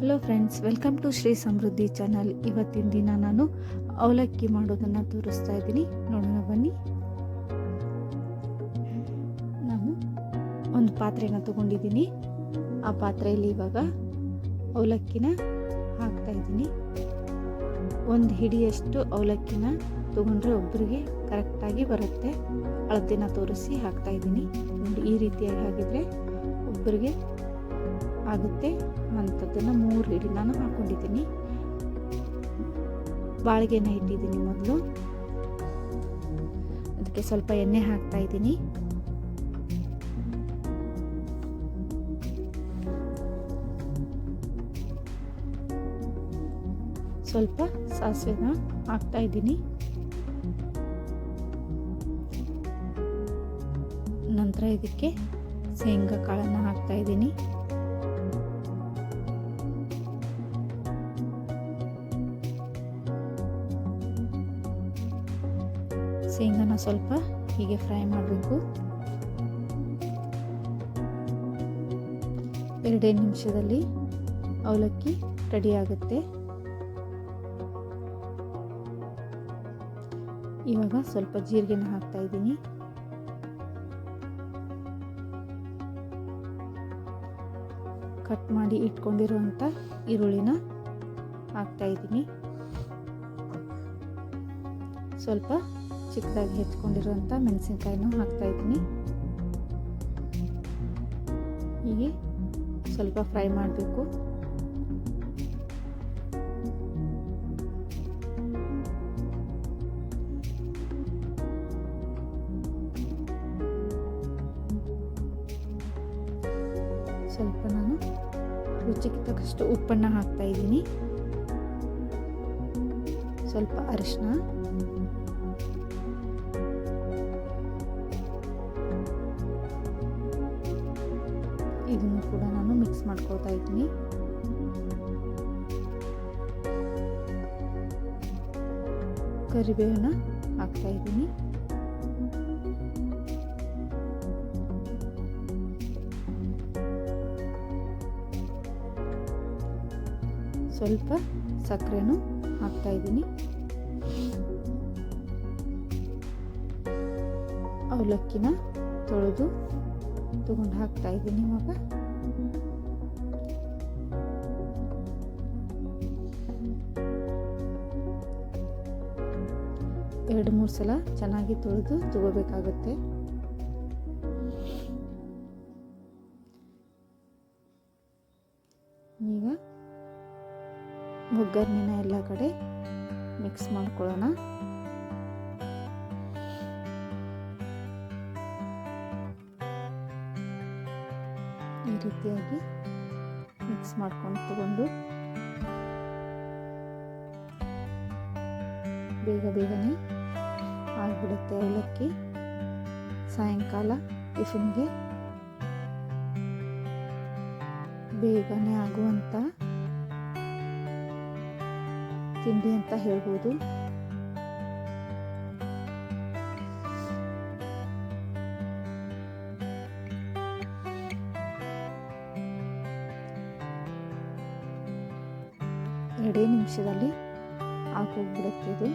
Hello friends, welcome to Shri Samruddhi channel. ಇವತ್ತಿನ ದಿನ ನಾನು ಅವಲಕ್ಕಿ ಮಾಡೋದನ್ನು ತೋರಿಸ್ತಾ ಇದ್ದೀನಿ. ನೋಡೋಣ ಬನ್ನಿ. ನಾನು ಒಂದು ಪಾತ್ರೆನ ತಗೊಂಡಿದ್ದೀನಿ. ಆ ಪಾತ್ರೆಯಲ್ಲಿ ಇವಾಗ ಅವಲಕ್ಕಿನ ಹಾಕ್ತಾ ಇದ್ದೀನಿ. ಒಂದು ಹಿಡಿಯಷ್ಟು ಅವಲಕ್ಕಿನ ತಗೊಂಡ್ರೆ ಒಬ್ಬರಿಗೆ ಕರೆಕ್ಟಾಗಿ ಬರುತ್ತೆ. ಅಳತೆನ ತೋರಿಸಿ ಹಾಕ್ತಾ ಇದ್ದೀನಿ. ನೋಡಿ, ಈ ರೀತಿಯಾಗಿ ಹಾಕಿದರೆ ಒಬ್ಬರಿಗೆ ಆಗುತ್ತೆ. ಅಂಥದ್ದನ್ನು 3 ಹಿಡಿ ನಾನು ಹಾಕ್ಕೊಂಡಿದ್ದೀನಿ. ಬಾಳಿಗೆನ ಇಟ್ಟಿದ್ದೀನಿ. ಮೊದಲು ಅದಕ್ಕೆ ಸ್ವಲ್ಪ ಎಣ್ಣೆ ಹಾಕ್ತಾ ಇದ್ದೀನಿ. ಸ್ವಲ್ಪ ಸಾಸಿವೆನ ಹಾಕ್ತಾ ಇದ್ದೀನಿ. ನಂತರ ಇದಕ್ಕೆ ಶೇಂಗಾ ಕಾಳನ್ನು ಹಾಕ್ತಾ ಇದ್ದೀನಿ. ಶೇಂಗಾನ ಸ್ವಲ್ಪ ಹೀಗೆ ಫ್ರೈ ಮಾಡಬೇಕು. 2 ನಿಮಿಷದಲ್ಲಿ ಅವಲಕ್ಕಿ ರೆಡಿ ಆಗುತ್ತೆ. ಇವಾಗ ಸ್ವಲ್ಪ ಜೀರಿಗೆನ ಹಾಕ್ತಾ ಇದ್ದೀನಿ. ಕಟ್ ಮಾಡಿ ಇಟ್ಕೊಂಡಿರುವಂಥ ಈರುಳ್ಳಿನ ಹಾಕ್ತಾ ಇದ್ದೀನಿ. ಸ್ವಲ್ಪ ಚಿಕ್ಕದಾಗಿ ಹೆಚ್ಚಿಕೊಂಡಿರುವಂಥ ಮೆಣಸಿನ್ಕಾಯಿನೂ ಹಾಕ್ತಾ ಇದ್ದೀನಿ. ಹೀಗೆ ಸ್ವಲ್ಪ ಫ್ರೈ ಮಾಡಬೇಕು. ಸ್ವಲ್ಪ ನಾನು ರುಚಿಗೆ ತಕ್ಕಷ್ಟು ಉಪ್ಪನ್ನು ಹಾಕ್ತಾ ಇದ್ದೀನಿ. ಸ್ವಲ್ಪ ಅರಿಶಿನ, ಇದನ್ನು ಕೂಡ ನಾನು ಮಿಕ್ಸ್ ಮಾಡ್ಕೊಳ್ತಾ ಇದ್ದೀನಿ. ಕರಿಬೇವನ್ನ ಹಾಕ್ತಾ ಇದ್ದೀನಿ. ಸ್ವಲ್ಪ ಸಕ್ಕರೆನೂ ಹಾಕ್ತಾ ಇದ್ದೀನಿ. ಅವಲಕ್ಕಿನ ತೊಳೆದು ತಗೊಂಡು ಹಾಕ್ತಾ ಇದ್ದೀನಿ. ಇವಾಗ ಎರಡು ಮೂರು ಸಲ ಚೆನ್ನಾಗಿ ತೊಳೆದು ತಗೋಬೇಕಾಗುತ್ತೆ. ಈಗ ಒಗ್ಗರಣೆನ ಎಲ್ಲ ಕಡೆ ಮಿಕ್ಸ್ ಮಾಡ್ಕೊಳ್ಳೋಣ. ಈ ರೀತಿಯಾಗಿ ಮಿಕ್ಸ್ ಮಾಡ್ಕೊಂಡು ತಗೊಂಡು ಬೇಗನೆ ಆಗಿಬಿಡುತ್ತೆ ಅವಲಕ್ಕಿ. ಸಾಯಂಕಾಲ ಟಿಫಿನ್ಗೆ ಬೇಗನೆ ಆಗುವಂಥ ತಿಂಡಿ ಅಂತ ಹೇಳ್ಬೋದು. ಎರಡೇ ನಿಮಿಷದಲ್ಲಿ ಆಗೋಗ್ಬಿಡುತ್ತೆ ಇದು.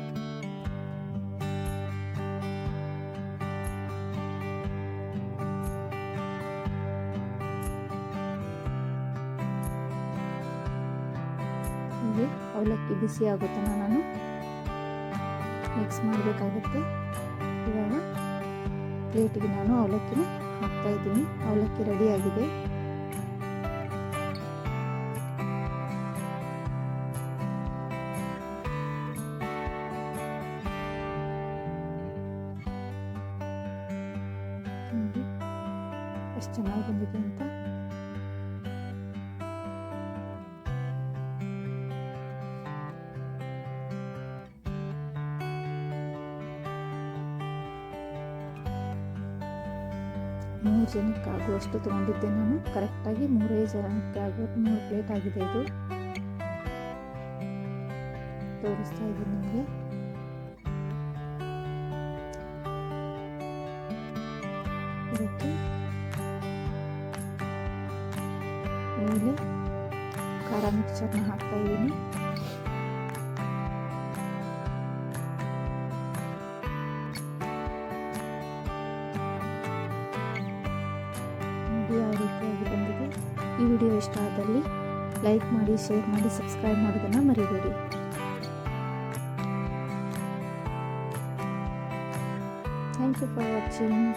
ಹೀಗೆ ಅವಲಕ್ಕಿ ಬಿಸಿ ಆಗುತ್ತನ ನಾನು ಮಿಕ್ಸ್ ಮಾಡಬೇಕಾಗುತ್ತೆ. ಇವಾಗ ಪ್ಲೇಟಿಗೆ ನಾನು ಅವಲಕ್ಕಿನ ಹಾಕ್ತಾ ಇದ್ದೀನಿ. ಅವಲಕ್ಕಿ ರೆಡಿ ಆಗಿದೆ. ಎಷ್ಟು ಚೆನ್ನಾಗಿ ಬಂದಿದೆ ಅಂತ. ಮೂರು ಜನಕ್ಕೆ ಆಗುವಷ್ಟು ತೊಗೊಂಡಿದ್ದೆ ನಾನು. ಕರೆಕ್ಟಾಗಿ 3 ಜನಕ್ಕೆ ಆಗುವಷ್ಟು 3 ಪ್ಲೇಟ್ ಆಗಿದೆ. ಇದು ತೋರಿಸ್ತಾ ಇದ್ದೀನಿ ನಿಮಗೆ. ಇದಕ್ಕೆ ಮೇಲೆ ಖಾರ ಮಿಕ್ಸ್ಚರ್ನ ಹಾಕ್ತಾಯಿದ್ದೀನಿ. ಯಾವ ರೀತಿಯಾಗಿ ಬಂದಿದೆ. ಈ ವಿಡಿಯೋ ಇಷ್ಟ ಆದಲ್ಲಿ ಲೈಕ್ ಮಾಡಿ, ಶೇರ್ ಮಾಡಿ, ಸಬ್ಸ್ಕ್ರೈಬ್ ಮಾಡೋದನ್ನು ಮರಿಬೇಡಿ. Thank you for watching.